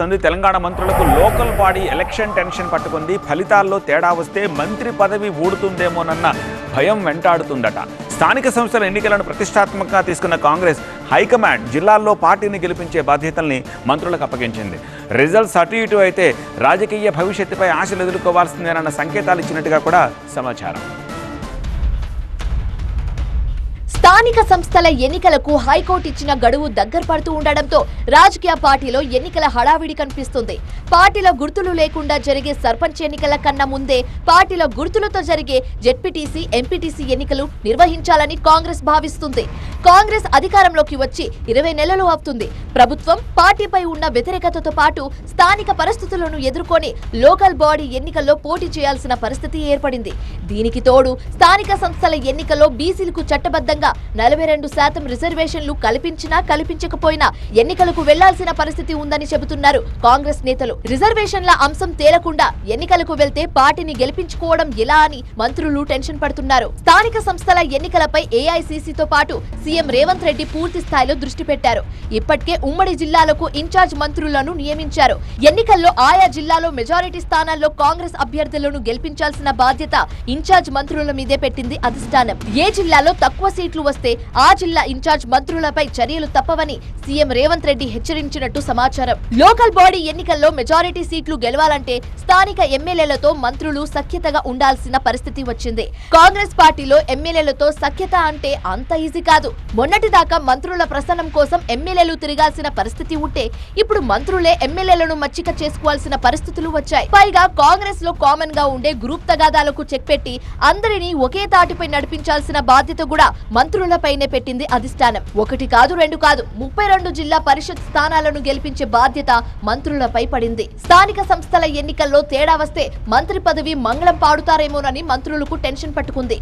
తెలంగాణ మంత్రులకు local body election tension పట్టుకుంది. ఫలితాల్లో తేడా వస్తే మంత్రి పదవి ఊడుతుందేమోనన్న భయం వెంటాడుతుందట. స్థానిక సంస్థల ఎన్నికలను ప్రతిష్టాత్మకంగా తీసుకున్న కాంగ్రెస్ హైకమాండ్ జిల్లాల్లో పార్టీని గెలిపించే బాధ్యతల్ని మంత్రులకు అప్పగించింది. రిజల్ట్స్ అటు ఇటు అయితే రాజకీయ భవిష్యత్తుపై ఆశలు ఎదుర్కోవాల్సిందేనన్న సంకేతాలు ఇచ్చినట్టుగా కూడా సమాచారం. స్థానిక సంస్థల ఎన్నికలకు హైకోర్టు ఇచ్చిన గడువు దగ్గర పడుతూ ఉండడంతో రాజకీయ పార్టీలో ఎన్నికల హడావిడి కనిపిస్తుంది. పార్టీలో గుర్తులు లేకుండా జరిగే సర్పంచ్ ఎన్నికల కన్నా ముందే పార్టీలో గుర్తులతో జరిగే జెడ్పీటీసీ, ఎంపీటీసీ ఎన్నికలు నిర్వహించాలని కాంగ్రెస్ భావిస్తుంది. కాంగ్రెస్ అధికారంలోకి వచ్చి 20 నెలలు అవుతుంది. ప్రభుత్వం పార్టీపై ఉన్న వ్యతిరేకతతో పాటు స్థానిక పరిస్థితులను ఎదుర్కొని లోకల్ బాడీ ఎన్నికల్లో పోటీ చేయాల్సిన పరిస్థితి ఏర్పడింది. దీనికి తోడు స్థానిక సంస్థల ఎన్నికల్లో బీసీలకు చట్టబద్ధంగా 42% రిజర్వేషన్లు కల్పించకపోయినా ఎన్నికలకు వెళ్లాల్సిన పరిస్థితి ఉందని చెబుతున్నారు కాంగ్రెస్ నేతలు. రిజర్వేషన్ల అంశం తేలకుండా ఎన్నికలకు వెళ్తే పార్టీని గెలిపించుకోవడం ఎలా అని మంత్రులు టెన్షన్ పడుతున్నారు. స్థానిక సంస్థల ఎన్నికలపై ఏఐసీసీతో పాటు సీఎం రేవంత్ రెడ్డి పూర్తి స్థాయిలో దృష్టి పెట్టారు. ఇప్పటికే ఉమ్మడి జిల్లాలకు ఇన్ఛార్జ్ మంత్రులను నియమించారు. ఎన్నికల్లో ఆయా జిల్లాలో మెజారిటీ స్థానాల్లో కాంగ్రెస్ అభ్యర్థులను గెలిపించాల్సిన బాధ్యత ఇన్ఛార్జ్ మంత్రుల మీదే పెట్టింది అధిష్టానం. ఏ జిల్లాలో తక్కువ సీట్లు వస్తే ఆ జిల్లా ఇన్ఛార్జ్ మంత్రులపై చర్యలు తప్పవని సీఎం రేవంత్ రెడ్డి హెచ్చరించినట్టు సమాచారం. లోకల్ బాడీ ఎన్నికల్లో మెజారిటీ సీట్లు గెలవాలంటే స్థానిక ఎమ్మెల్యేలతో మంత్రులు సఖ్యతగా ఉండాల్సిన పరిస్థితి వచ్చింది. కాంగ్రెస్ పార్టీలో ఎమ్మెల్యేలతో సఖ్యత అంటే అంత ఈజీ కాదు. మొన్నటిదాకా మంత్రుల ప్రసన్నం కోసం ఎమ్మెల్యేలు తిరగాల్సిన పరిస్థితి ఉంటే ఇప్పుడు మంత్రులే ఎమ్మెల్యేలను మచ్చిక చేసుకోవాల్సిన పరిస్థితులు వచ్చాయి. పైగా కాంగ్రెస్ లో కామన్ గా ఉండే గ్రూప్ తగాదాలకు చెక్ పెట్టి అందరినీ ఒకే తాటిపై నడిపించాల్సిన బాధ్యత కూడా మంత్రులపైనే పెట్టింది అధిష్టానం. 1 కాదు 2 కాదు 32 జిల్లా పరిషత్ స్థానాలను గెలిపించే బాధ్యత మంత్రులపై పడింది. స్థానిక సంస్థల ఎన్నికల్లో తేడా వస్తే మంత్రి పదవి మంగళం పాడుతారేమోనని మంత్రులకు టెన్షన్ పట్టుకుంది.